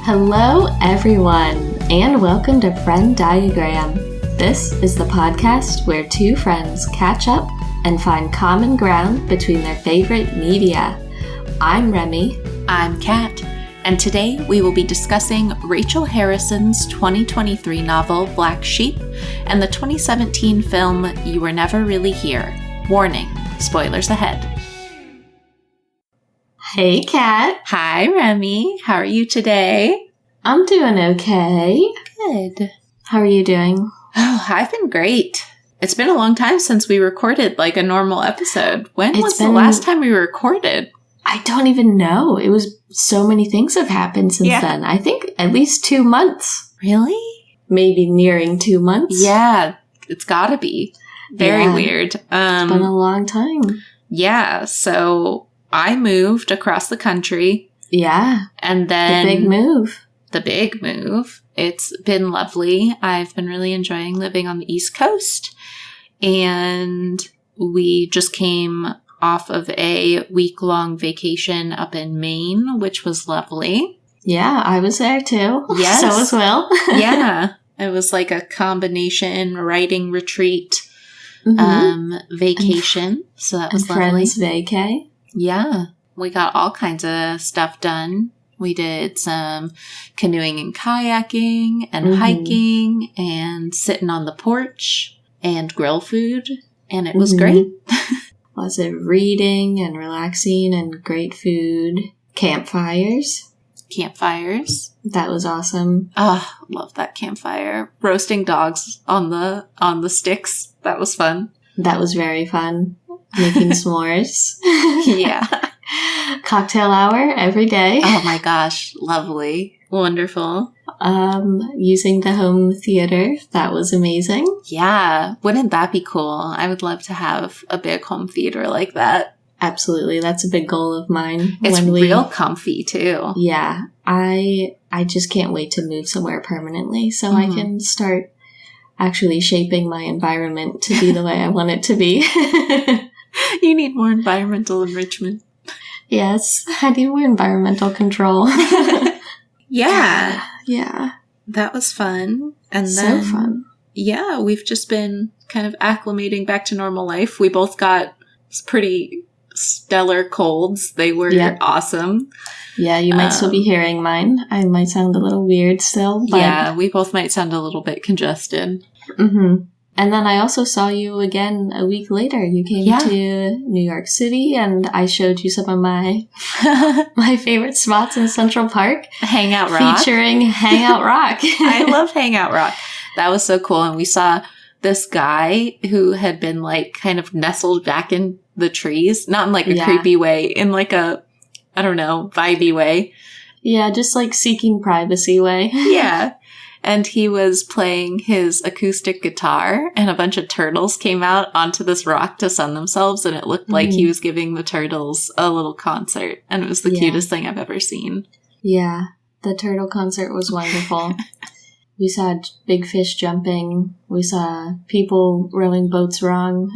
Hello, everyone, and welcome to Friend Diagram. This is the podcast where two friends catch up and find common ground between their favorite media. I'm Remy. I'm Kat, and today we will be discussing Rachel Harrison's 2023 novel Black Sheep and the 2017 film You Were Never Really Here. Warning, spoilers ahead. Hey, Kat. Hi, Remy. How are you today? I'm doing okay. Good. How are you doing? Oh, I've been great. It's been a long time since we recorded like a normal episode. When was the last time we recorded? I don't even know. It was so many things have happened since then. I think at least 2 months. Really? Maybe nearing 2 months. Yeah, it's gotta be. Very weird. It's been a long time. Yeah, so I moved across the country. Yeah. And then... The big move. It's been lovely. I've been really enjoying living on the East Coast. And we just came off of a week-long vacation up in Maine, which was lovely. Yeah, I was there too. Yes. So was Will. Yeah. It was like a combination writing retreat vacation. So that was lovely. Friends vacay. Yeah. We got all kinds of stuff done. We did some canoeing and kayaking and hiking and sitting on the porch and grill food. And it was great. Lots of reading and relaxing and great food. Campfires. That was awesome. Oh, love that campfire. Roasting dogs on the sticks. That was fun. That was very fun. Making s'mores. Yeah. Cocktail hour every day. Oh my gosh. Lovely. Wonderful. Using the home theater. That was amazing. Yeah. Wouldn't that be cool? I would love to have a big home theater like that. Absolutely. That's a big goal of mine. It's real comfy too. Yeah. I just can't wait to move somewhere permanently so I can start actually shaping my environment to be the way I want it to be. You need more environmental enrichment. Yes. I need more environmental control. Yeah. Yeah. That was fun. And so fun. Yeah, we've just been kind of acclimating back to normal life. We both got pretty stellar colds. They were awesome. Yeah, you might still be hearing mine. I might sound a little weird still. But... Yeah, we both might sound a little bit congested. And then I also saw you again a week later. You came to New York City, and I showed you some of my my favorite spots in Central Park. Hangout Rock. Featuring Hangout Rock. I love Hangout Rock. That was so cool. And we saw this guy who had been like kind of nestled back in the trees. Not in like a creepy way, in like a, I don't know, vibey way. Yeah, just like seeking privacy way. Yeah. And he was playing his acoustic guitar, and a bunch of turtles came out onto this rock to sun themselves, and it looked like he was giving the turtles a little concert, and it was the cutest thing I've ever seen. Yeah, the turtle concert was wonderful. We saw big fish jumping. We saw people rowing boats wrong.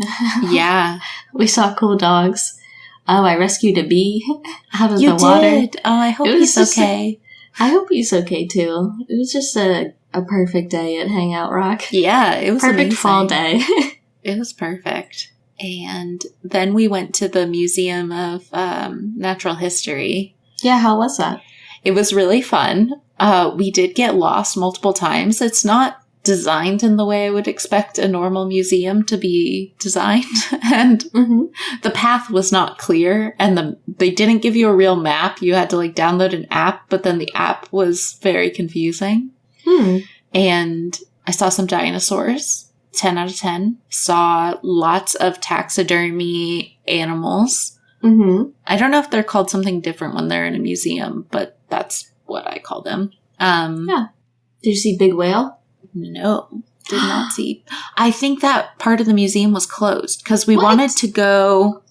Yeah. We saw cool dogs. Oh, I rescued a bee out of the water. You did? Oh, I hope he's okay. I hope he's okay, too. It was just a perfect day at Hangout Rock. Yeah, it was perfect amazing. Fall day. It was perfect. And then we went to the Museum of Natural History. Yeah, how was that? It was really fun. We did get lost multiple times. It's not designed in the way I would expect a normal museum to be designed. And the path was not clear, and they didn't give you a real map. You had to like download an app, but then the app was very confusing. And I saw some dinosaurs, 10 out of 10. Saw lots of taxidermy animals. I don't know if they're called something different when they're in a museum, but that's what I call them. Yeah. Did you see Big Whale? No, did not see. I think that part of the museum was closed because we wanted to go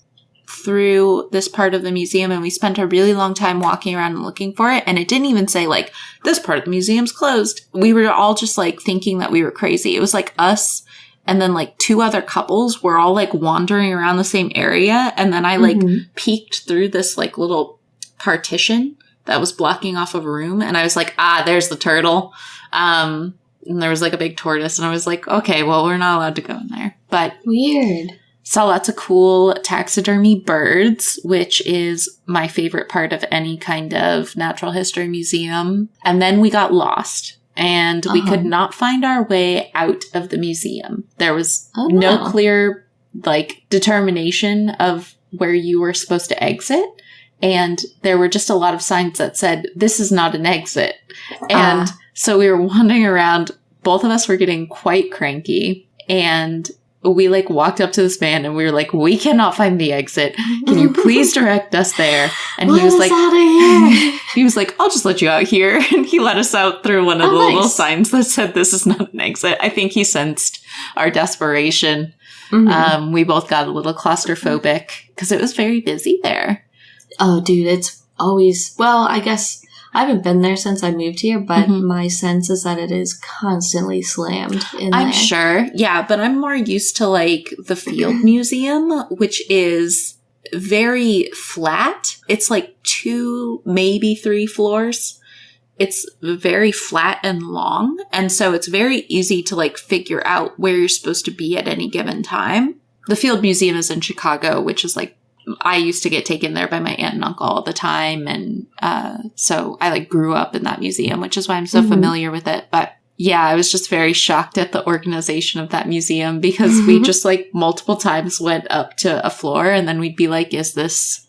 through this part of the museum, and we spent a really long time walking around and looking for it. And it didn't even say like, this part of the museum's closed. We were all just like thinking that we were crazy. It was like us and then like 2 other couples were all like wandering around the same area. And then I like peeked through this like little partition that was blocking off a room. And I was like, there's the turtle. And there was like a big tortoise. And I was like, okay, well, we're not allowed to go in there. But weird. Saw lots of cool taxidermy birds, which is my favorite part of any kind of natural history museum. And then we got lost and we could not find our way out of the museum. There was no clear determination of where you were supposed to exit. And there were just a lot of signs that said, this is not an exit. And so we were wandering around. Both of us were getting quite cranky. And we walked up to this man and we were like, we cannot find the exit. Can you please direct us there? And he was like, out of here. He was like, I'll just let you out here. And he let us out through one of the little signs that said, this is not an exit. I think he sensed our desperation. Mm-hmm. We both got a little claustrophobic because it was very busy there. Oh, dude, it's always, well, I guess I haven't been there since I moved here, but my sense is that it is constantly slammed in there. I'm sure. Yeah, but I'm more used to the Field Museum, which is very flat. It's 2, maybe 3 floors. It's very flat and long. And so it's very easy to figure out where you're supposed to be at any given time. The Field Museum is in Chicago, which is I used to get taken there by my aunt and uncle all the time. And so I grew up in that museum, which is why I'm so familiar with it. But yeah, I was just very shocked at the organization of that museum because we just multiple times went up to a floor and then we'd be like, is this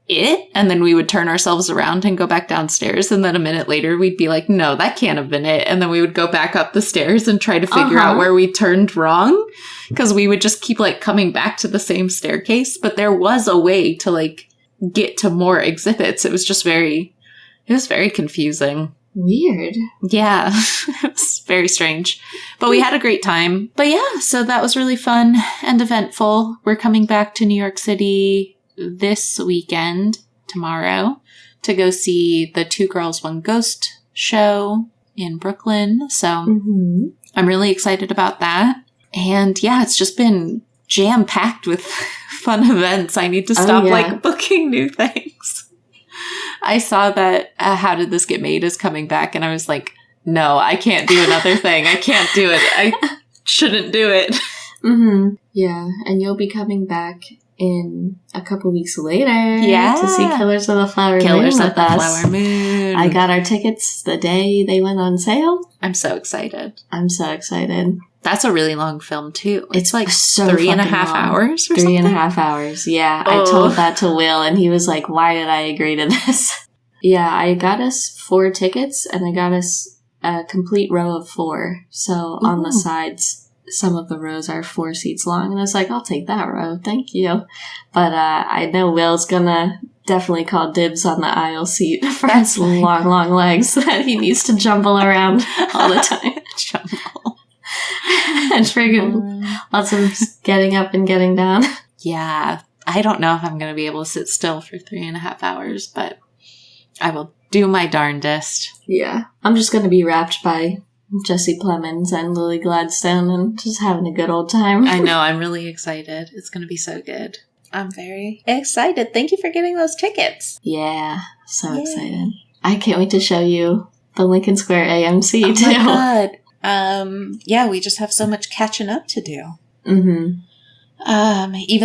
it? And then we would turn ourselves around and go back downstairs. And then a minute later, we'd be like, no, that can't have been it. And then we would go back up the stairs and try to figure out where we turned wrong. Because we would just keep coming back to the same staircase. But there was a way to get to more exhibits. It was just very confusing. Weird. Yeah, it was very strange. But we had a great time. But yeah, so that was really fun and eventful. We're coming back to New York City this weekend, tomorrow, to go see the Two Girls, One Ghost show in Brooklyn. So I'm really excited about that. And yeah, it's just been jam-packed with fun events. I need to stop booking new things. I saw that How Did This Get Made is coming back and I was like, no, I can't do another thing. I can't do it. I shouldn't do it. Yeah, and you'll be coming back in a couple weeks later to see Killers of the Flower Moon with us. Flower Moon. I got our tickets the day they went on sale. I'm so excited. That's a really long film, too. It's so 3.5 hours or something? 3.5 hours, yeah. I told that to Will, and he was like, why did I agree to this? Yeah, I got us 4 tickets, and I got us a complete row of 4. So on the sides, some of the rows are 4 seats long, and I was like, I'll take that row, thank you. But I know Will's gonna definitely call dibs on the aisle seat for his long legs that he needs to jumble around all the time. And friggin' lots of getting up and getting down. Yeah. I don't know if I'm going to be able to sit still for 3.5 hours, but I will do my darndest. Yeah. I'm just going to be wrapped by Jesse Plemons and Lily Gladstone and just having a good old time. I know. I'm really excited. It's going to be so good. I'm very excited. Thank you for getting those tickets. Yeah. So excited. I can't wait to show you the Lincoln Square AMC, too. Oh, my God. Yeah, we just have so much catching up to do. Even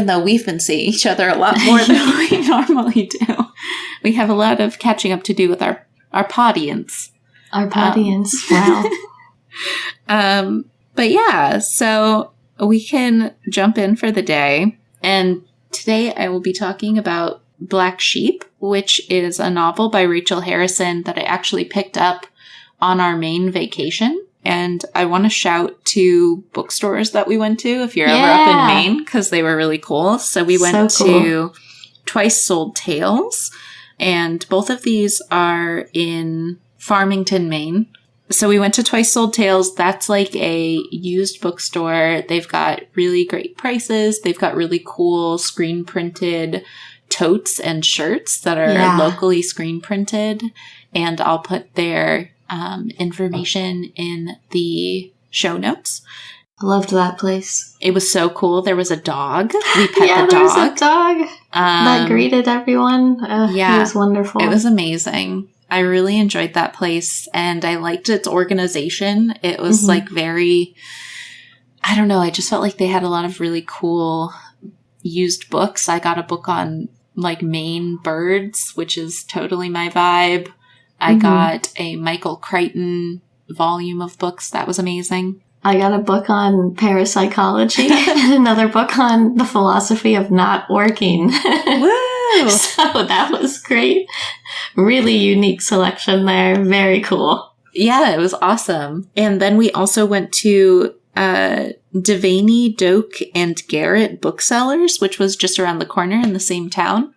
though we've been seeing each other a lot more than we normally do. We have a lot of catching up to do with our podience. Our podience, wow. But yeah, so we can jump in for the day. And today I will be talking about Black Sheep, which is a novel by Rachel Harrison that I actually picked up on our Maine vacation. And I want to shout to bookstores that we went to if you're ever up in Maine, because they were really cool. So we went to Twice Sold Tales, and both of these are in Farmington, Maine. So we went to Twice Sold Tales. That's a used bookstore. They've got really great prices. They've got really cool screen printed totes and shirts that are locally screen printed. And I'll put their information in the show notes. I loved that place. It was so cool. There was a dog. We pet the dog. There was a dog that greeted everyone. It was wonderful. It was amazing. I really enjoyed that place, and I liked its organization. It was like very, I don't know, I just felt like they had a lot of really cool used books. I got a book on like Maine birds, which is totally my vibe. I got a Michael Crichton volume of books. That was amazing. I got a book on parapsychology and another book on the philosophy of not working. Woo! So that was great. Really unique selection there. Very cool. Yeah, it was awesome. And then we also went to Devaney, Doak, and Garrett Booksellers, which was just around the corner in the same town.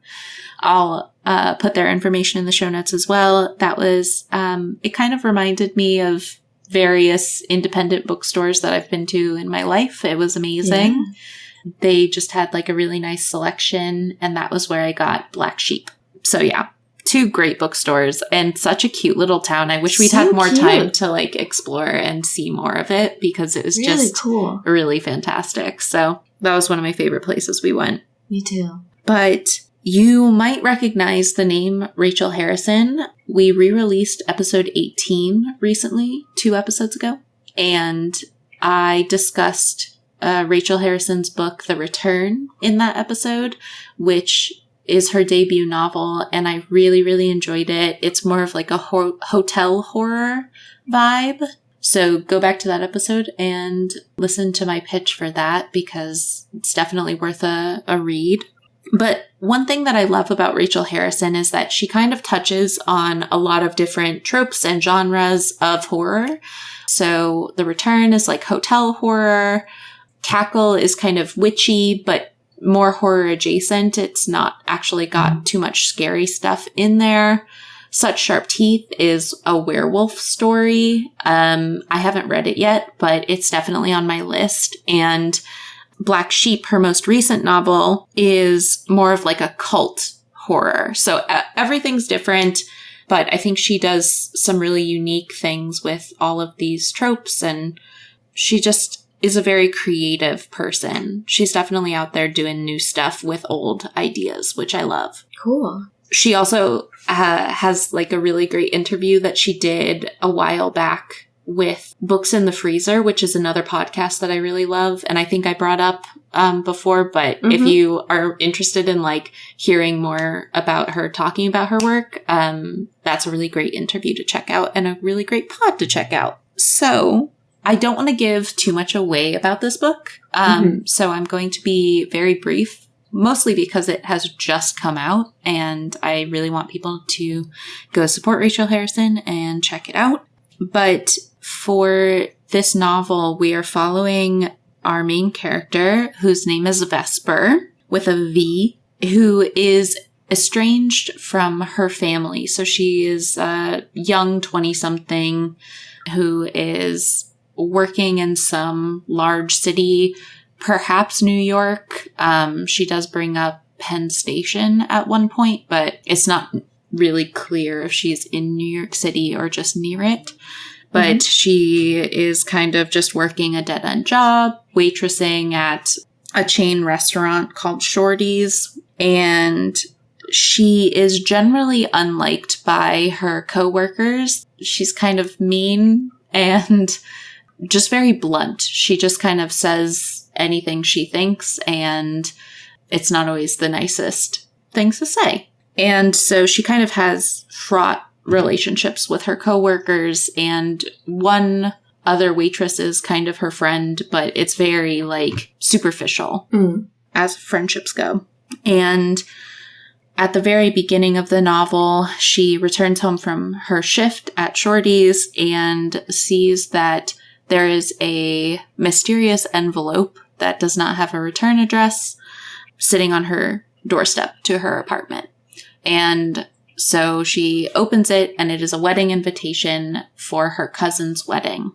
I'll put their information in the show notes as well. That was, it kind of reminded me of various independent bookstores that I've been to in my life. It was amazing. Yeah. They just had like a really nice selection, and that was where I got Black Sheep. So yeah, 2 great bookstores and such a cute little town. I wish we'd had more time to like explore and see more of it, because it was really just cool. Really fantastic. So that was one of my favorite places we went. Me too. But you might recognize the name Rachel Harrison. We re-released episode 18 recently, 2 episodes ago. And I discussed Rachel Harrison's book, The Return, in that episode, which is her debut novel. And I really, really enjoyed it. It's more of like a hotel horror vibe. So go back to that episode and listen to my pitch for that, because it's definitely worth a read. But one thing that I love about Rachel Harrison is that she kind of touches on a lot of different tropes and genres of horror. So The Return is like hotel horror. Cackle is kind of witchy, but more horror adjacent. It's not actually got too much scary stuff in there. Such Sharp Teeth is a werewolf story. I haven't read it yet, but it's definitely on my list. And Black Sheep, her most recent novel, is more of like a cult horror. So everything's different, but I think she does some really unique things with all of these tropes, and she just is a very creative person. She's definitely out there doing new stuff with old ideas, which I love. Cool. She also has like a really great interview that she did a while back with Books in the Freezer, which is another podcast that I really love. And I think I brought up before, but if you are interested in like hearing more about her talking about her work, that's a really great interview to check out and a really great pod to check out. So I don't want to give too much away about this book. So I'm going to be very brief, mostly because it has just come out and I really want people to go support Rachel Harrison and check it out. But for this novel, we are following our main character, whose name is Vesper, with a V, who is estranged from her family. So she is a young 20-something who is working in some large city, perhaps New York. She does bring up Penn Station at one point, but it's not really clear if she's in New York City or just near it. But she is kind of just working a dead-end job, waitressing at a chain restaurant called Shorty's. And she is generally unliked by her coworkers. She's kind of mean and just very blunt. She just kind of says anything she thinks, and it's not always the nicest things to say. And so she kind of has fraught relationships with her coworkers, and one other waitress is kind of her friend, but it's very like superficial as friendships go. And at the very beginning of the novel, she returns home from her shift at Shorty's and sees that there is a mysterious envelope that does not have a return address sitting on her doorstep to her apartment. And so she opens it, and it is a wedding invitation for her cousin's wedding.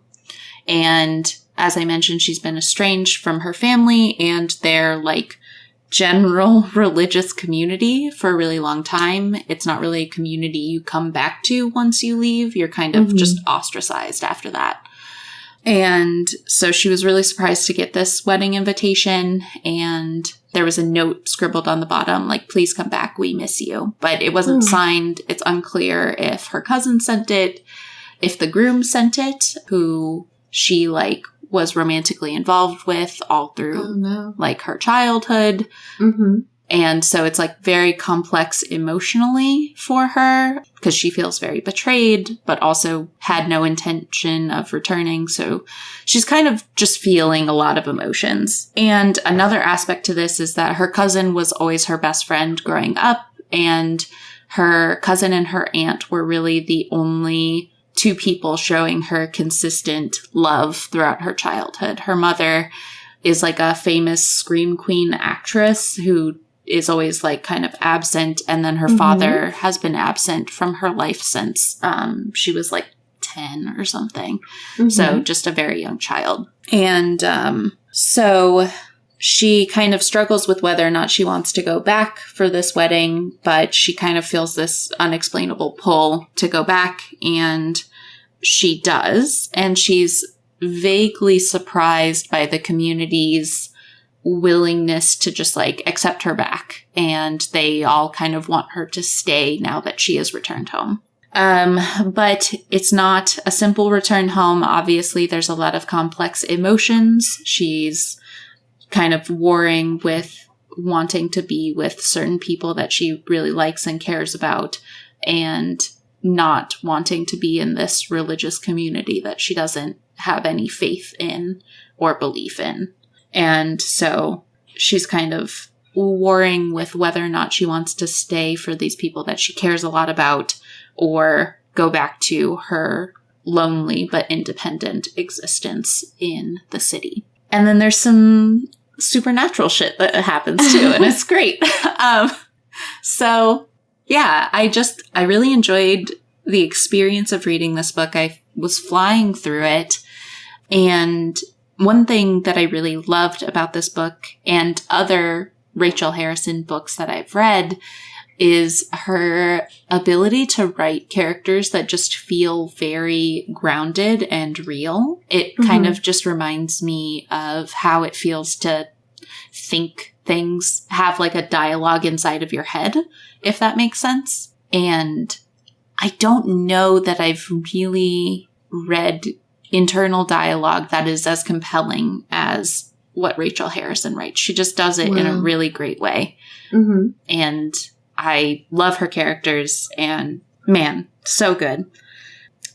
And as I mentioned, she's been estranged from her family and their like general religious community for a really long time. It's not really a community you come back to once you leave. You're kind of just ostracized after that. And so she was really surprised to get this wedding invitation, and there was a note scribbled on the bottom, like, please come back, we miss you. But it wasn't signed. It's unclear if her cousin sent it, if the groom sent it, who she, like, was romantically involved with all through, like, her childhood. Mm-hmm. And so it's, like, very complex emotionally for her because she feels very betrayed, but also had no intention of returning. So she's kind of just feeling a lot of emotions. And another aspect to this is that her cousin was always her best friend growing up, and her cousin and her aunt were really the only two people showing her consistent love throughout her childhood. Her mother is, like, a famous scream queen actress who is always, like, kind of absent. And then her father has been absent from her life since she was, like, 10 or something. So just a very young child. And so she kind of struggles with whether or not she wants to go back for this wedding, but she kind of feels this unexplainable pull to go back, and she does. And she's vaguely surprised by the community's willingness to just, like, accept her back. And they all kind of want her to stay now that she has returned home. But it's not a simple return home. Obviously, there's a lot of complex emotions. She's kind of warring with wanting to be with certain people that she really likes and cares about, and not wanting to be in this religious community that she doesn't have any faith in or belief in. And so she's kind of warring with whether or not she wants to stay for these people that she cares a lot about, or go back to her lonely but independent existence in the city. And then there's some supernatural shit that happens too, and it's great. So yeah, I really enjoyed the experience of reading this book. I was flying through it, and one thing that I really loved about this book and other Rachel Harrison books that I've read is her ability to write characters that just feel very grounded and real. It kind of just reminds me of how it feels to think things, have, like, a dialogue inside of your head, if that makes sense. And I don't know that I've really read internal dialogue that is as compelling as what Rachel Harrison writes. She just does it in a really great way. And I love her characters, and man, so good.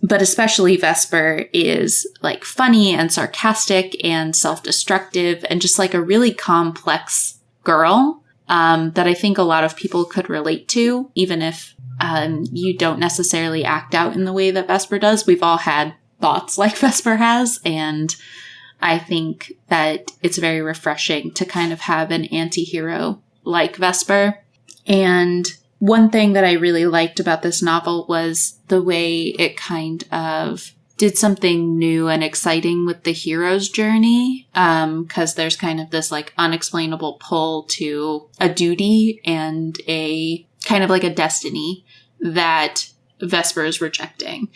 But especially Vesper is, like, funny and sarcastic and self-destructive and just, like, a really complex girl that I think a lot of people could relate to, even if you don't necessarily act out in the way that Vesper does. We've all had thoughts like Vesper has, and I think that it's very refreshing to kind of have an anti-hero like Vesper. And one thing that I really liked about this novel was the way it kind of did something new and exciting with the hero's journey, because there's kind of this, like, unexplainable pull to a duty and a kind of like a destiny that Vesper is rejecting.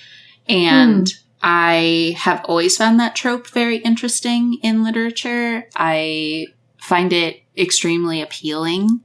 And I have always found that trope very interesting in literature. I find it extremely appealing,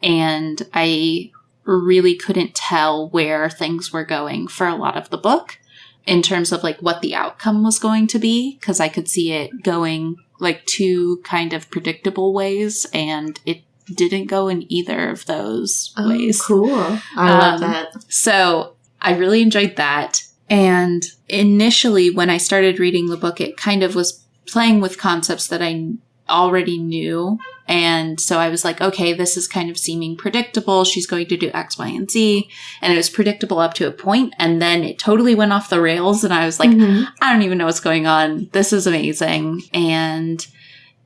and I really couldn't tell where things were going for a lot of the book in terms of, like, what the outcome was going to be, because I could see it going, like, two kind of predictable ways, and it didn't go in either of those ways. Cool. I love that. So I really enjoyed that. And initially, when I started reading the book, it kind of was playing with concepts that I already knew. And so I was like, okay, this is kind of seeming predictable. She's going to do X, Y, and Z. And it was predictable up to a point. And then it totally went off the rails. And I was like, I don't even know what's going on. This is amazing. And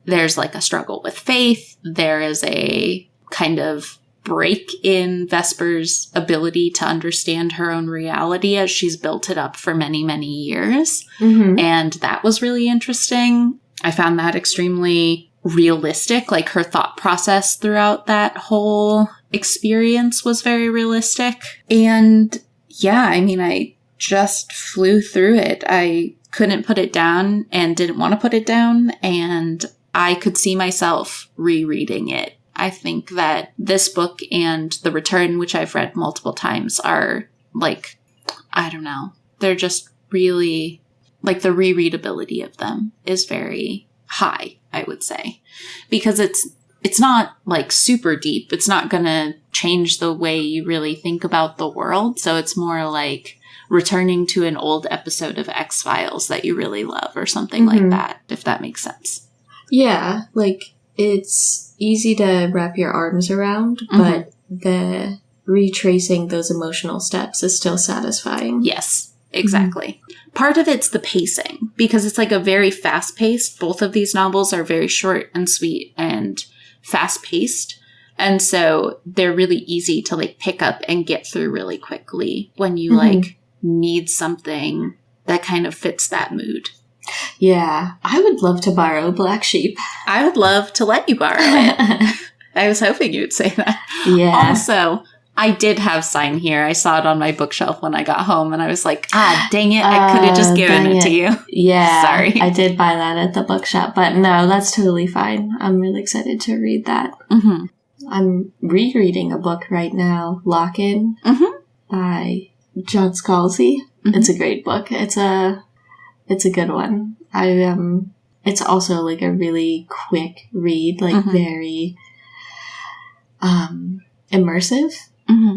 there's, like, a struggle with faith. There is a kind of break in Vesper's ability to understand her own reality as she's built it up for many, many years. And that was really interesting. I found that extremely realistic. Like, her thought process throughout that whole experience was very realistic. And yeah, I mean, I just flew through it. I couldn't put it down and didn't want to put it down. And I could see myself rereading it. I think that this book and The Return, which I've read multiple times, are like, I don't know, they're just really, like, the rereadability of them is very high, I would say, because it's not like super deep. It's not going to change the way you really think about the world. So it's more like returning to an old episode of X-Files that you really love or something like that, if that makes sense. Yeah, like, it's easy to wrap your arms around, but the retracing those emotional steps is still satisfying. Yes, exactly. Part of it's the pacing, because it's like a very fast-paced. Both of these novels are very short and sweet and fast-paced. And so they're really easy to, like, pick up and get through really quickly when you, like, need something that kind of fits that mood. Yeah, I would love to borrow Black Sheep. I would love to let you borrow it. I was hoping you'd say that. Yeah. Also, I did have Sign here. I saw it on my bookshelf when I got home, and I was like, dang it, I could have just given it to you. Yeah. Sorry. I did buy that at the bookshop, but no, that's totally fine. I'm really excited to read that. I'm rereading a book right now, Lock-In, by John Scalzi. It's a great book. It's a good one. It's also like a really quick read, like very immersive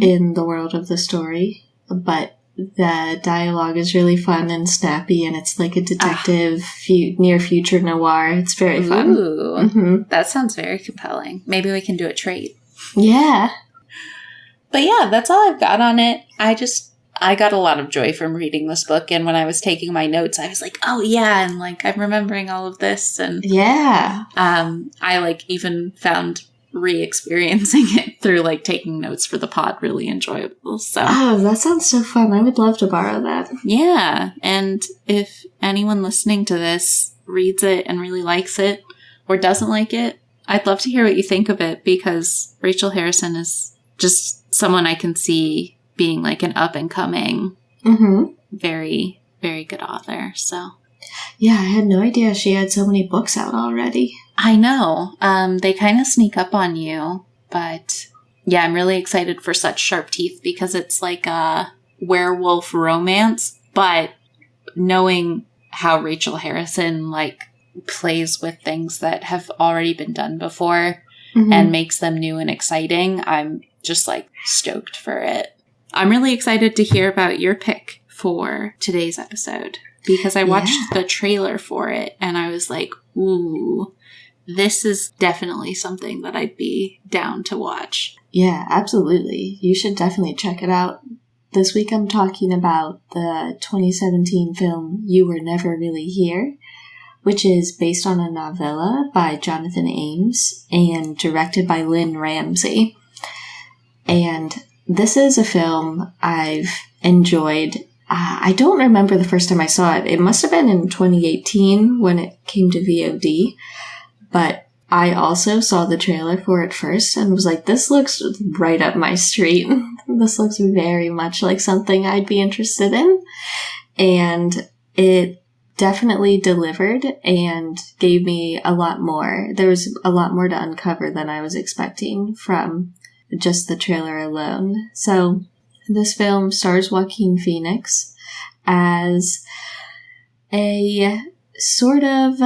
in the world of the story, but the dialogue is really fun and snappy, and it's like a detective near future noir. It's very fun. Ooh, that sounds very compelling. Maybe we can do a trade. Yeah. But yeah, that's all I've got on it. I got a lot of joy from reading this book, and when I was taking my notes, I was like, oh yeah, and like I'm remembering all of this, and yeah. I like even found re-experiencing it through like taking notes for the pod really enjoyable. So that sounds so fun. I would love to borrow that. Yeah, and if anyone listening to this reads it and really likes it or doesn't like it, I'd love to hear what you think of it, because Rachel Harrison is just someone I can see being like an up-and-coming, very, very good author. So yeah, I had no idea she had so many books out already. I know. They kind of sneak up on you, but yeah, I'm really excited for Such Sharp Teeth, because it's like a werewolf romance, but knowing how Rachel Harrison like plays with things that have already been done before and makes them new and exciting, I'm just like stoked for it. I'm really excited to hear about your pick for today's episode, because I watched the trailer for it and I was like, ooh, this is definitely something that I'd be down to watch. Yeah, absolutely. You should definitely check it out. This week I'm talking about the 2017 film You Were Never Really Here, which is based on a novella by Jonathan Ames and directed by Lynn Ramsey. And this is a film I've enjoyed. I don't remember the first time I saw it. It must have been in 2018 when it came to VOD. But I also saw the trailer for it first and was like, this looks right up my street. This looks very much like something I'd be interested in. And it definitely delivered and gave me a lot more. There was a lot more to uncover than I was expecting from just the trailer alone. So this film stars Joaquin Phoenix as a sort of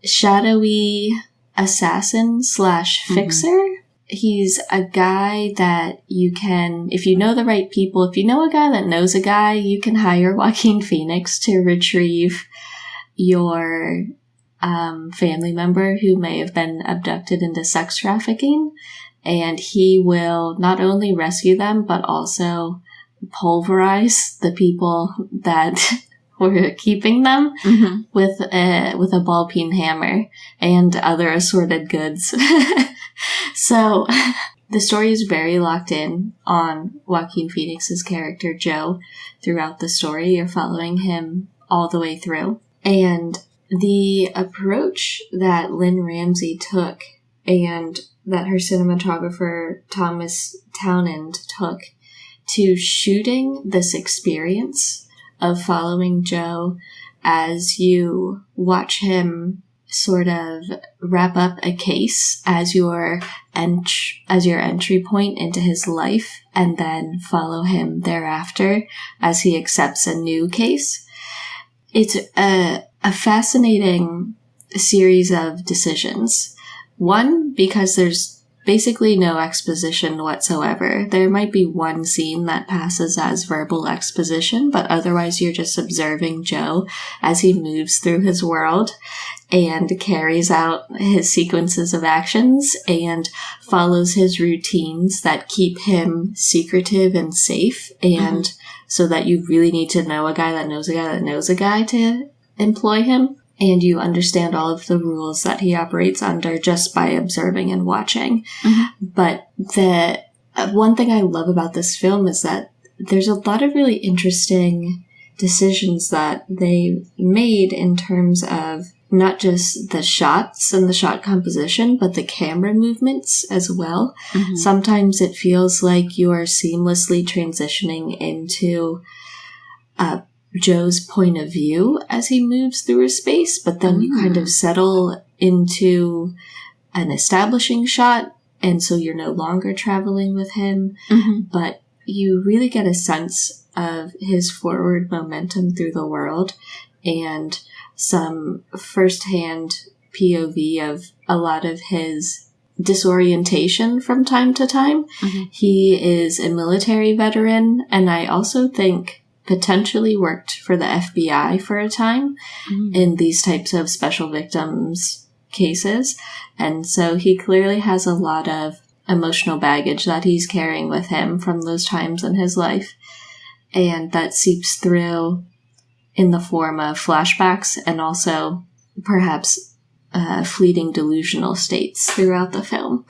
shadowy assassin / fixer. He's a guy that you can, if you know the right people, if you know a guy that knows a guy, you can hire Joaquin Phoenix to retrieve your family member who may have been abducted into sex trafficking. And he will not only rescue them, but also pulverize the people that were keeping them with a ball peen hammer and other assorted goods. So the story is very locked in on Joaquin Phoenix's character Joe throughout the story. You're following him all the way through. And the approach that Lynn Ramsey took and that her cinematographer Thomas Townend took to shooting this experience of following Joe as you watch him sort of wrap up a case as your entry point into his life, and then follow him thereafter as he accepts a new case. It's a fascinating series of decisions. One, because there's basically no exposition whatsoever. There might be one scene that passes as verbal exposition, but otherwise you're just observing Joe as he moves through his world and carries out his sequences of actions and follows his routines that keep him secretive and safe, and so that you really need to know a guy that knows a guy that knows a guy to employ him. And you understand all of the rules that he operates under just by observing and watching. But the one thing I love about this film is that there's a lot of really interesting decisions that they made in terms of not just the shots and the shot composition, but the camera movements as well. Sometimes it feels like you are seamlessly transitioning into Joe's point of view as he moves through a space, but then you kind of settle into an establishing shot, and so you're no longer traveling with him, but you really get a sense of his forward momentum through the world and some firsthand POV of a lot of his disorientation from time to time. He is a military veteran, and I also think potentially worked for the FBI for a time in these types of special victims cases. And so he clearly has a lot of emotional baggage that he's carrying with him from those times in his life. And that seeps through in the form of flashbacks and also perhaps fleeting delusional states throughout the film.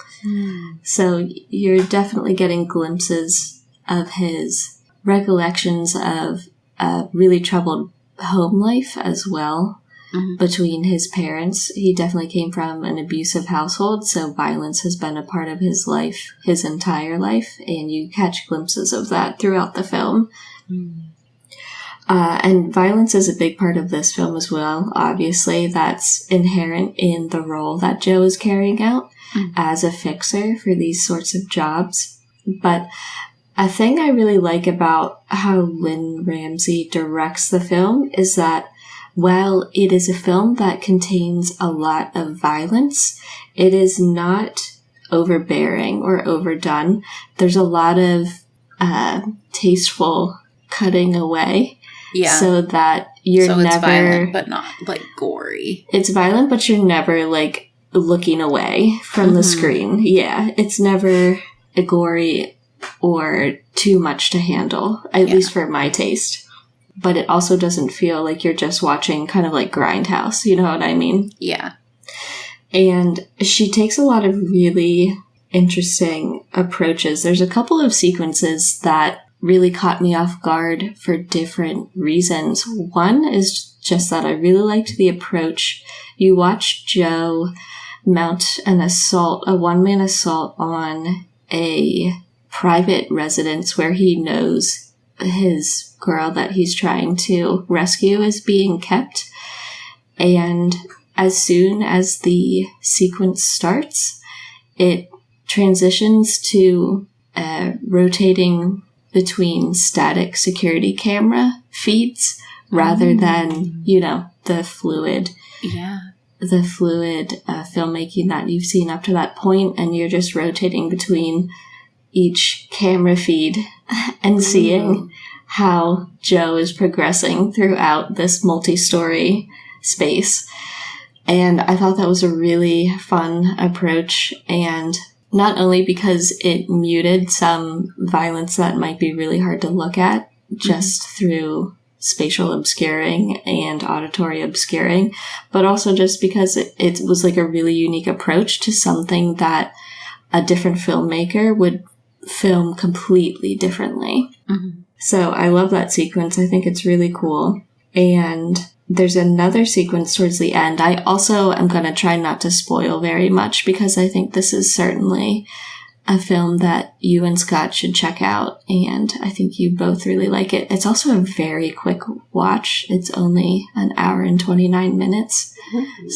So you're definitely getting glimpses of his recollections of a really troubled home life as well between his parents. He definitely came from an abusive household, so violence has been a part of his life, his entire life, and you catch glimpses of that throughout the film. And violence is a big part of this film as well. Obviously, that's inherent in the role that Joe is carrying out as a fixer for these sorts of jobs. But a thing I really like about how Lynn Ramsey directs the film is that while it is a film that contains a lot of violence, it is not overbearing or overdone. There's a lot of tasteful cutting away. Yeah. So that you're so never... it's violent, but not, like, gory. It's violent, but you're never, like, looking away from the screen. Yeah. It's never gory or too much to handle, at least for my taste. But it also doesn't feel like you're just watching kind of like Grindhouse, you know what I mean? Yeah. And she takes a lot of really interesting approaches. There's a couple of sequences that really caught me off guard for different reasons. One is just that I really liked the approach. You watch Joe mount an assault, a one-man assault on a private residence where he knows his girl that he's trying to rescue is being kept. And as soon as the sequence starts, it transitions to rotating between static security camera feeds rather than, you know, the fluid filmmaking that you've seen up to that point, and you're just rotating between each camera feed and seeing how Joe is progressing throughout this multi-story space. And I thought that was a really fun approach, and not only because it muted some violence that might be really hard to look at just through spatial obscuring and auditory obscuring, but also just because it was like a really unique approach to something that a different filmmaker would film completely differently. So I love that sequence. I think it's really cool. And there's another sequence towards the end. I also am going to try not to spoil very much because I think this is certainly a film that you and Scott should check out, and I think you both really like it. It's also a very quick watch. It's only an hour and 29 minutes.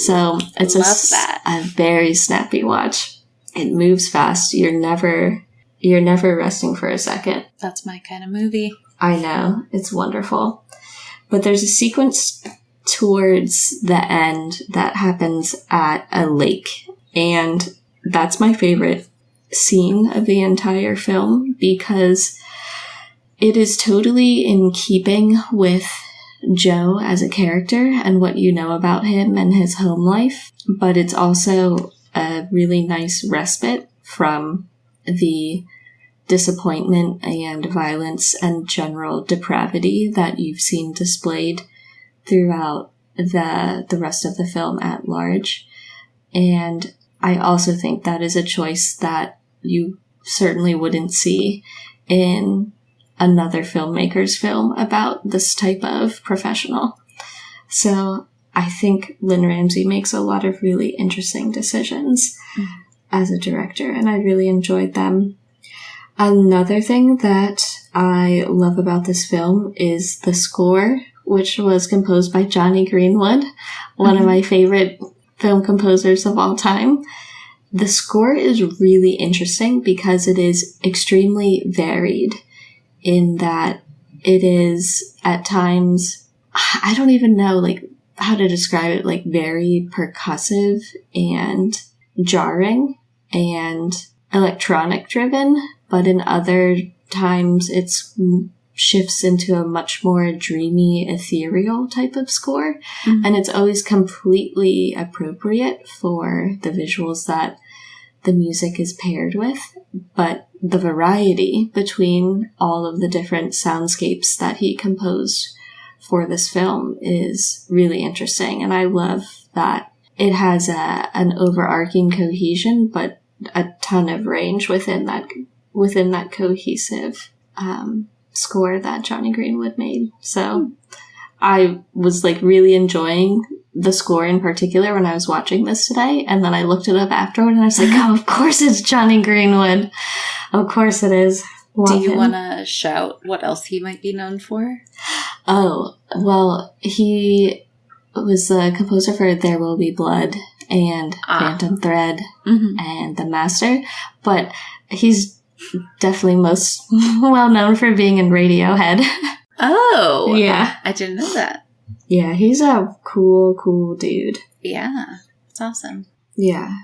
So it's a very snappy watch. It moves fast. You're never resting for a second. That's my kind of movie. I know. It's wonderful. But there's a sequence towards the end that happens at a lake. And that's my favorite scene of the entire film because it is totally in keeping with Joe as a character and what you know about him and his home life. But it's also a really nice respite from the disappointment and violence and general depravity that you've seen displayed throughout the rest of the film at large. And I also think that is a choice that you certainly wouldn't see in another filmmaker's film about this type of professional. So I think Lynn Ramsay makes a lot of really interesting decisions as a director, and I really enjoyed them. Another thing that I love about this film is the score, which was composed by Johnny Greenwood, one of my favorite film composers of all time. The score is really interesting because it is extremely varied in that it is at times, I don't even know how to describe it, very percussive and jarring and electronic driven, but in other times it's shifts into a much more dreamy, ethereal type of score. And it's always completely appropriate for the visuals that the music is paired with. But the variety between all of the different soundscapes that he composed for this film is really interesting. And I love that it has an overarching cohesion, but a ton of range within that cohesive score that Johnny Greenwood made. So I was really enjoying the score in particular when I was watching this today, and then I looked it up afterward and I was like, oh, of course it's Johnny Greenwood. Of course it is. Do you want to shout what else he might be known for? Oh, well, he was the composer for There Will Be Blood and Phantom Thread and The Master, but he's definitely most well known for being in Radiohead. Oh, yeah. I didn't know that. Yeah, he's a cool dude. Yeah, that's awesome. Yeah.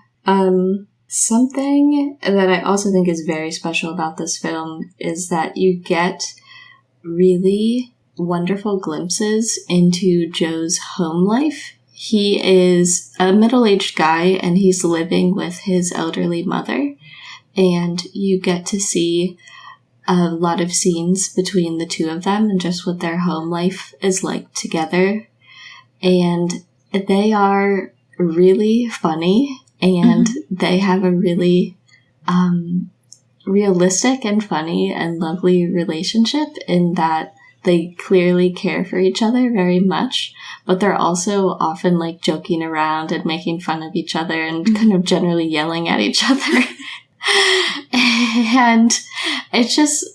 Something that I also think is very special about this film is that you get really wonderful glimpses into Joe's home life. He is a middle-aged guy and he's living with his elderly mother. And you get to see a lot of scenes between the two of them and just what their home life is like together. And they are really funny and they have a really realistic and funny and lovely relationship in that they clearly care for each other very much, but they're also often joking around and making fun of each other and kind of generally yelling at each other. And it's just,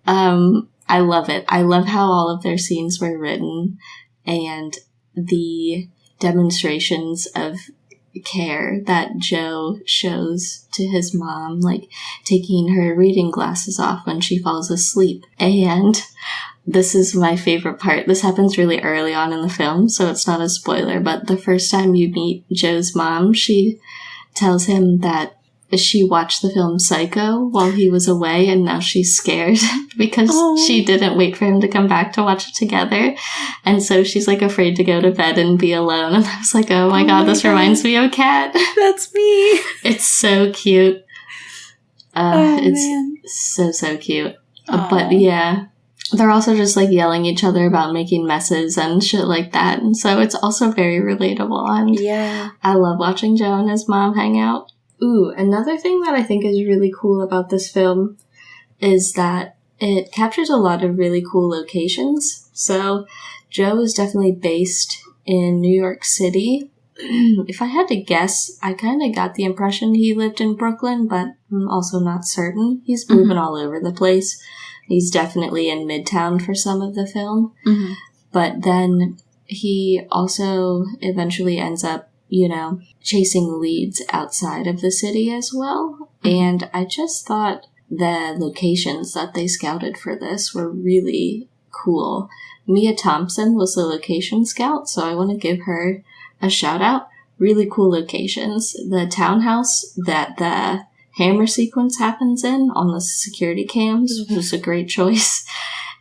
I love it. I love how all of their scenes were written and the demonstrations of care that Joe shows to his mom, taking her reading glasses off when she falls asleep. And this is my favorite part. This happens really early on in the film, so it's not a spoiler, but the first time you meet Joe's mom, she tells him that she watched the film Psycho while he was away, and now she's scared because she didn't wait for him to come back to watch it together. And so she's afraid to go to bed and be alone. And I was like, oh my God, this reminds me of Kat. That's me. It's so cute. It's so cute. But yeah, they're also just yelling at each other about making messes and shit like that. And so it's also very relatable. And yeah, I love watching Joe and his mom hang out. Ooh, another thing that I think is really cool about this film is that it captures a lot of really cool locations. So Joe is definitely based in New York City. if I had to guess, I kind of got the impression he lived in Brooklyn, but I'm also not certain. He's moving all over the place. He's definitely in Midtown for some of the film. Mm-hmm. But then he also eventually ends up, chasing leads outside of the city as well. And I just thought the locations that they scouted for this were really cool. Mia Thompson was the location scout, so I want to give her a shout out. Really cool locations. The townhouse that the hammer sequence happens in on the security cams was a great choice.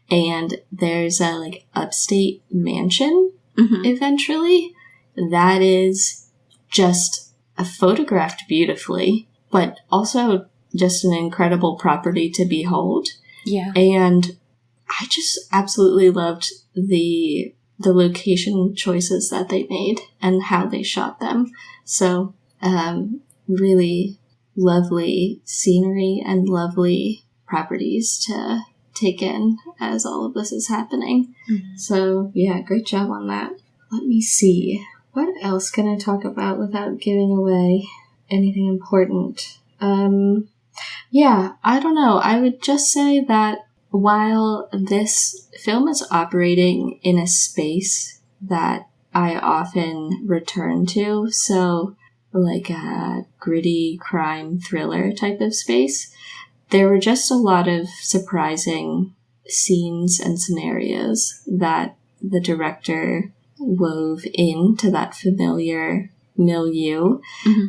And there's a upstate mansion eventually that is just photographed beautifully, but also just an incredible property to behold. Yeah. And I just absolutely loved the location choices that they made and how they shot them. So, really lovely scenery and lovely properties to take in as all of this is happening. So, yeah, great job on that. Let me see. What else can I talk about without giving away anything important? Yeah, I don't know. I would just say that while this film is operating in a space that I often return to, so like a gritty crime thriller type of space, there were just a lot of surprising scenes and scenarios that the director wove into that familiar milieu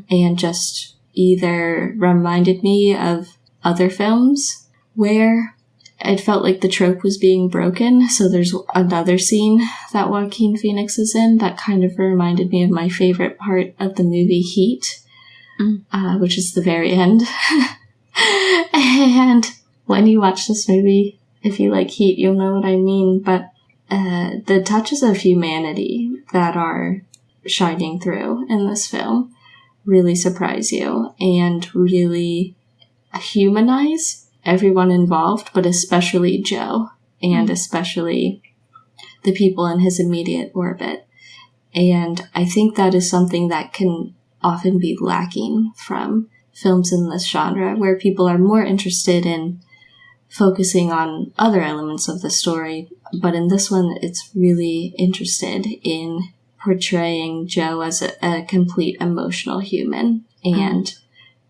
and just either reminded me of other films where it felt like the trope was being broken. So there's another scene that Joaquin Phoenix is in that kind of reminded me of my favorite part of the movie Heat, which is the very end. And when you watch this movie, if you like Heat, you'll know what I mean. But the touches of humanity that are shining through in this film really surprise you and really humanize everyone involved, but especially Joe and especially the people in his immediate orbit. And I think that is something that can often be lacking from films in this genre, where people are more interested in focusing on other elements of the story. But in this one, it's really interested in portraying Joe as a complete emotional human. And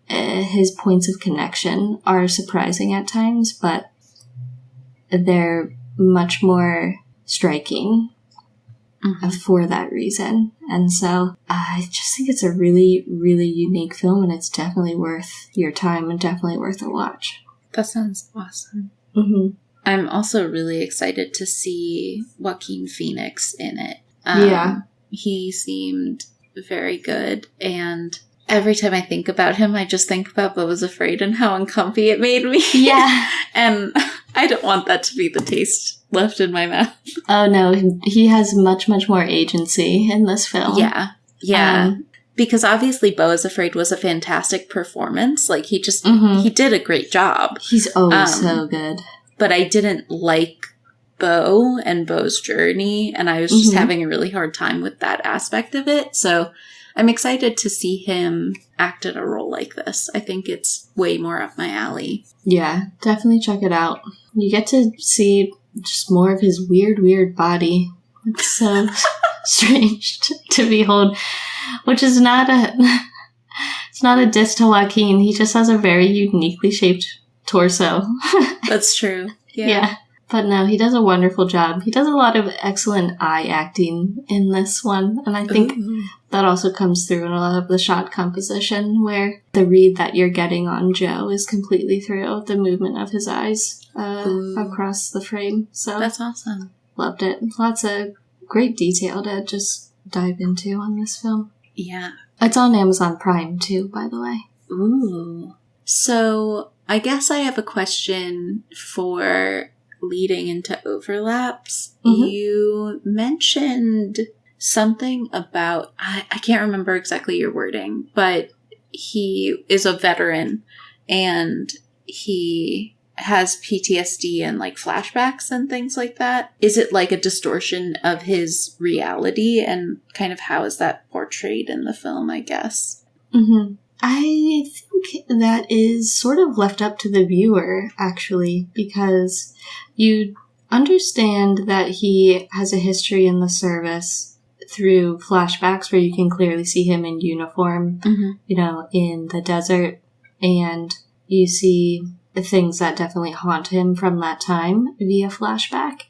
his points of connection are surprising at times, but they're much more striking for that reason. And so I just think it's a really, really unique film, and it's definitely worth your time and definitely worth a watch. That sounds awesome. I'm also really excited to see Joaquin Phoenix in it. He seemed very good, and every time I think about him, I just think about Beau was Afraid and how uncomfy it made me. Yeah. And I don't want that to be the taste left in my mouth. Oh, no. He has much, much more agency in this film. Yeah. Yeah. Because obviously Beau is Afraid was a fantastic performance. Like, he just, he did a great job. He's so good. But I didn't like Beau and Beau's journey, and I was just having a really hard time with that aspect of it. So I'm excited to see him act in a role like this. I think it's way more up my alley. Yeah, definitely check it out. You get to see just more of his weird body. It's so strange to behold, which is it's not a diss to Joaquin. He just has a very uniquely shaped torso. That's true. Yeah. But no, he does a wonderful job. He does a lot of excellent eye acting in this one. And I think that also comes through in a lot of the shot composition, where the read that you're getting on Joe is completely through the movement of his eyes across the frame. So that's awesome. Loved it. Lots of great detail to just dive into on this film. Yeah. It's on Amazon Prime too, by the way. Ooh. So I guess I have a question for leading into overlaps. You mentioned something about, I can't remember exactly your wording, but he is a veteran and he has PTSD and like flashbacks and things like that. Is it like a distortion of his reality, and kind of how is that portrayed in the film, I guess? Mm-hmm. I think that is sort of left up to the viewer, actually, because you understand that he has a history in the service through flashbacks where you can clearly see him in uniform, you know, in the desert, and you see the things that definitely haunt him from that time via flashback.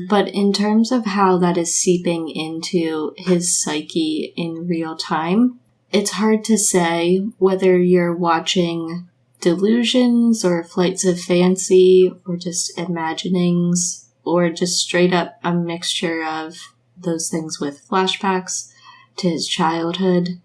But in terms of how that is seeping into his psyche in real time, it's hard to say whether you're watching delusions or flights of fancy or just imaginings or just straight up a mixture of those things with flashbacks to his childhood.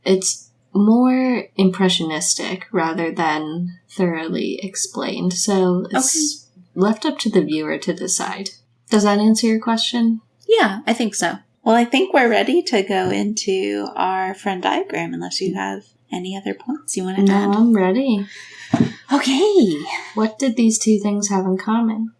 It's more impressionistic rather than thoroughly explained. So it's left up to the viewer to decide. Does that answer your question? Yeah, I think so. Well, I think we're ready to go into our Venn diagram, unless you have any other points you want to add. No, I'm ready. Okay. What did these two things have in common?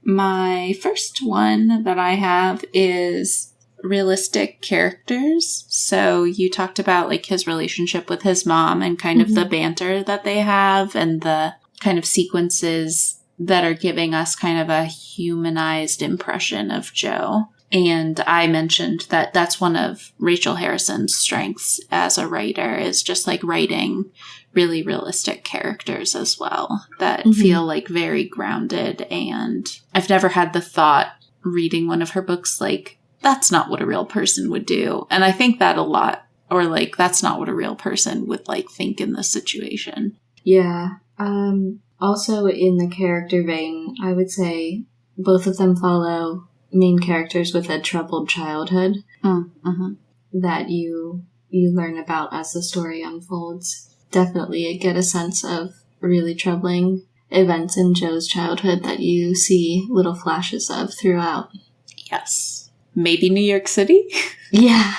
My first one that I have is realistic characters. So you talked about like his relationship with his mom and kind of the banter that they have and the kind of sequences that are giving us kind of a humanized impression of Joe. And I mentioned that that's one of Rachel Harrison's strengths as a writer, is just like writing really realistic characters as well that feel like very grounded. And I've never had the thought reading one of her books like, that's not what a real person would do. And I think that a lot, or like, that's not what a real person would like think in this situation. Yeah. Also in the character vein, I would say both of them follow main characters with a troubled childhood that you learn about as the story unfolds. Definitely get a sense of really troubling events in Joe's childhood that you see little flashes of throughout. Yes. Maybe New York City? Yeah.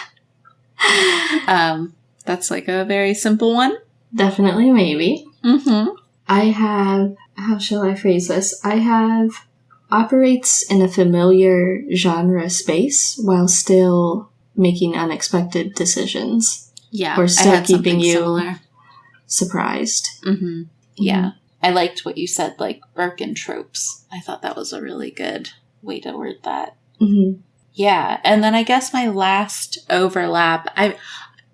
That's like a very simple one. Definitely maybe. I have, how shall I phrase this? I have operates in a familiar genre space while still making unexpected decisions. Yeah. Or still keeping you similar. Surprised. Yeah. I liked what you said, like Birkin tropes. I thought that was a really good way to word that. Yeah. And then I guess my last overlap,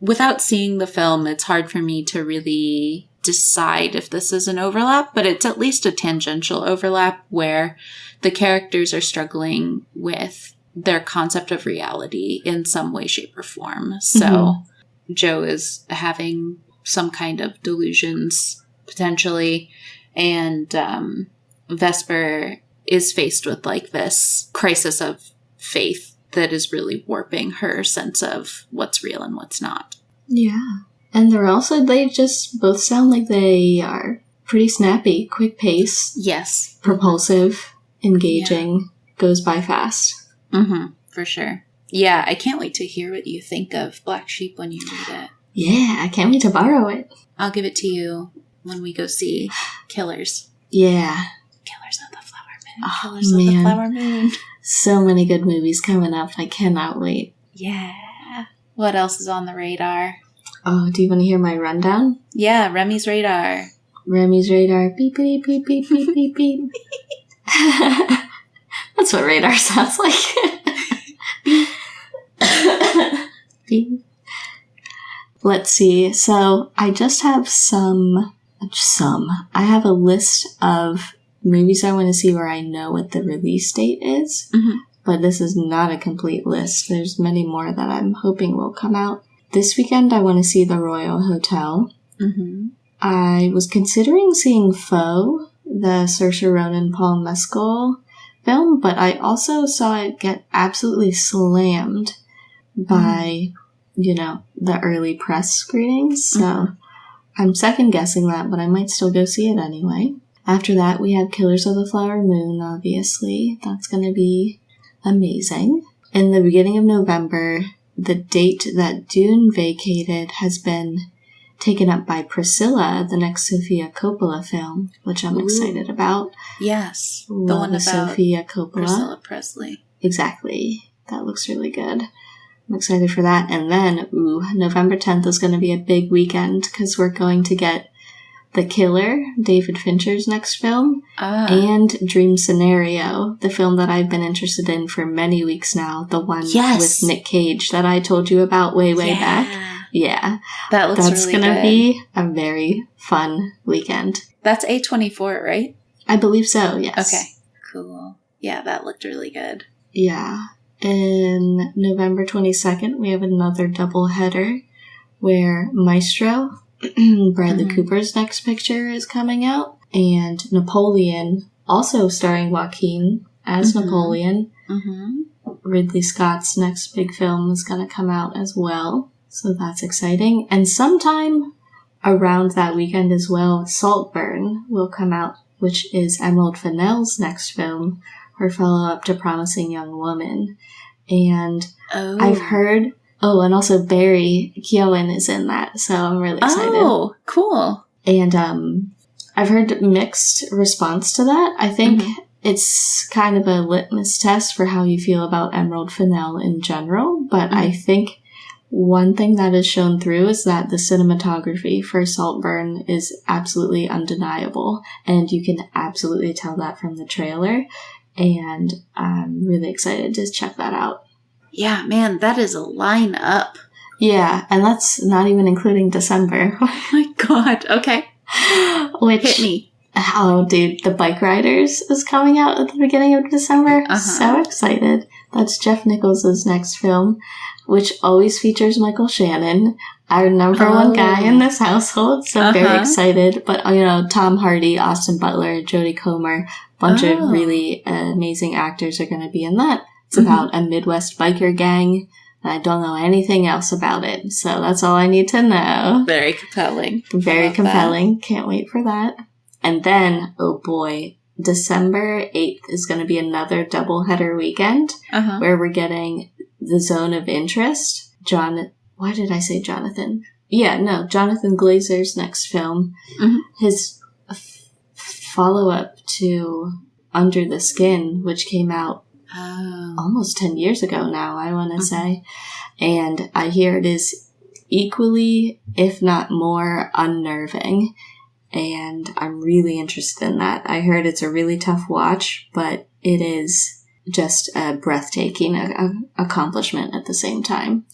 without seeing the film, it's hard for me to really decide if this is an overlap, but it's at least a tangential overlap where the characters are struggling with their concept of reality in some way, shape, or form. So Joe is having some kind of delusions, potentially, and Vesper is faced with like this crisis of faith that is really warping her sense of what's real and what's not. Yeah. And they just both sound like they are pretty snappy, quick pace. Yes. Propulsive, engaging, goes by fast. For sure. Yeah, I can't wait to hear what you think of Black Sheep when you read it. Yeah, I can't wait to borrow it. I'll give it to you when we go see Killers. Yeah. Killers of the Flower Moon. Oh, Killers of the Flower Moon. So many good movies coming up. I cannot wait. Yeah. What else is on the radar? Oh, do you want to hear my rundown? Yeah, Remy's radar. Remy's radar. Beep, beep, beep, beep, beep, beep, beep. That's what radar sounds like. Beep. Let's see. So I just have I have a list of movies I want to see where I know what the release date is. But this is not a complete list. There's many more that I'm hoping will come out. This weekend, I want to see The Royal Hotel. I was considering seeing Foe, the Saoirse Ronan Paul Mescal film, but I also saw it get absolutely slammed by, the early press screenings. So I'm second guessing that, but I might still go see it anyway. After that, we have Killers of the Flower Moon, obviously. That's going to be amazing. In the beginning of November, the date that Dune vacated has been taken up by Priscilla, the next Sofia Coppola film, which I'm excited about. Yes. Love the one about Sofia Coppola. Priscilla Presley. Exactly. That looks really good. I'm excited for that. And then, November 10th is going to be a big weekend because we're going to get The Killer, David Fincher's next film, and Dream Scenario, the film that I've been interested in for many weeks now, the one with Nick Cage that I told you about way back. Yeah. That looks That's really gonna good. be a very fun weekend. That's A24, right? I believe so, yes. Okay, cool. Yeah, that looked really good. Yeah. In November 22nd, we have another double header where Maestro, Bradley Cooper's next picture, is coming out, and Napoleon, also starring Joaquin as Napoleon. Ridley Scott's next big film is going to come out as well. So that's exciting. And sometime around that weekend as well, Saltburn will come out, which is Emerald Fennell's next film, her follow-up to Promising Young Woman. And I've heard... Oh, and also Barry Keoghan is in that, so I'm really excited. Oh, cool. And I've heard mixed response to that. I think it's kind of a litmus test for how you feel about Emerald Fennell in general, but I think one thing that is shown through is that the cinematography for Saltburn is absolutely undeniable, and you can absolutely tell that from the trailer, and I'm really excited to check that out. Yeah, man, that is a lineup. Yeah, and that's not even including December. Oh my god, okay. Which, hit me. Oh, dude, The Bike Riders is coming out at the beginning of December. So excited. That's Jeff Nichols' next film, which always features Michael Shannon, our number one guy in this household, so very excited. But, Tom Hardy, Austin Butler, Jodie Comer, bunch of really amazing actors are going to be in that. It's about a Midwest biker gang, and I don't know anything else about it, so that's all I need to know. Very compelling. Very compelling. That. Can't wait for that. And then, oh boy, December 8th is going to be another doubleheader weekend, where we're getting The Zone of Interest. Why did I say Jonathan? Jonathan Glazer's next film. His follow-up to Under the Skin, which came out almost 10 years ago now, I want to say. And I hear it is equally, if not more, unnerving. And I'm really interested in that. I heard it's a really tough watch, but it is just a breathtaking accomplishment at the same time.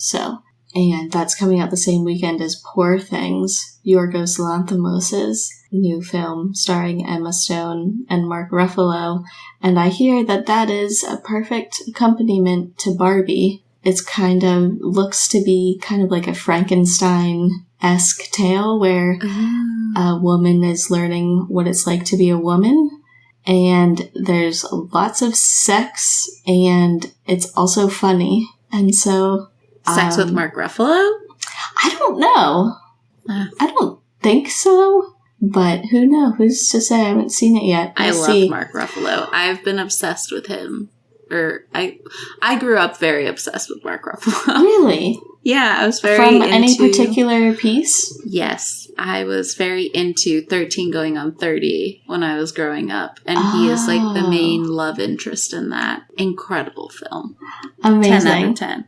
And that's coming out the same weekend as Poor Things, Yorgos Lanthimos' new film starring Emma Stone and Mark Ruffalo. And I hear that is a perfect accompaniment to Barbie. It's looks to be kind of like a Frankenstein-esque tale where a woman is learning what it's like to be a woman. And there's lots of sex, and it's also funny. And so... Sex with Mark Ruffalo? I don't know. I don't think so. But who knows? Who's to say? I haven't seen it yet. I love Mark Ruffalo. I've been obsessed with him. I grew up very obsessed with Mark Ruffalo. Really? Yeah, I was very From any particular piece? Yes. I was very into 13 Going on 30 when I was growing up. And he is like the main love interest in that. Incredible film. Amazing. 10 out of 10.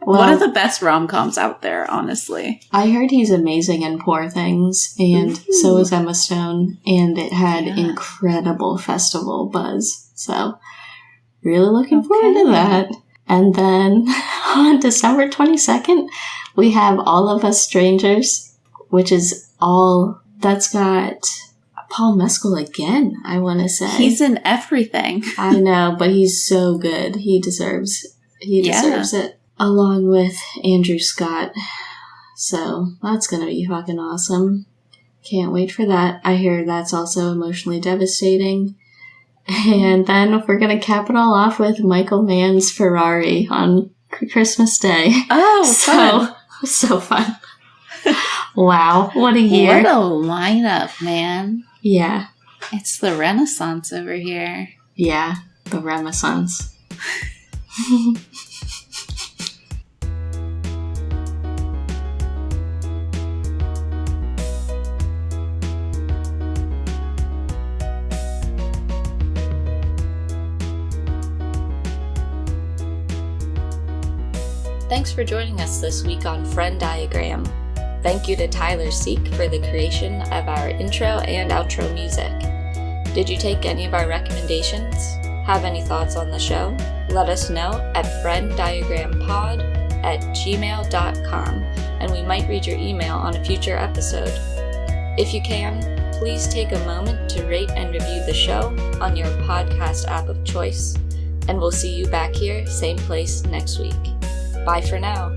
Well, one of the best rom-coms out there, honestly. I heard he's amazing in Poor Things, and so is Emma Stone, and it had incredible festival buzz. So, really looking forward to that. And then, on December 22nd, we have All of Us Strangers, which is that's got Paul Mescal again, I want to say. He's in everything. I know, but he's so good. He deserves it. Along with Andrew Scott. So, that's going to be fucking awesome. Can't wait for that. I hear that's also emotionally devastating. And then we're going to cap it all off with Michael Mann's Ferrari on Christmas Day. Oh, fun. So fun. Wow, what a year. What a lineup, man. Yeah. It's the Renaissance over here. Yeah, the Renaissance. Thanks for joining us this week on Friend Diagram. Thank you to Tyler Seek for the creation of our intro and outro music. Did you take any of our recommendations? Have any thoughts on the show? Let us know at frienddiagrampod@gmail.com, and we might read your email on a future episode. If you can, please take a moment to rate and review the show on your podcast app of choice, and we'll see you back here, same place next week. Bye for now.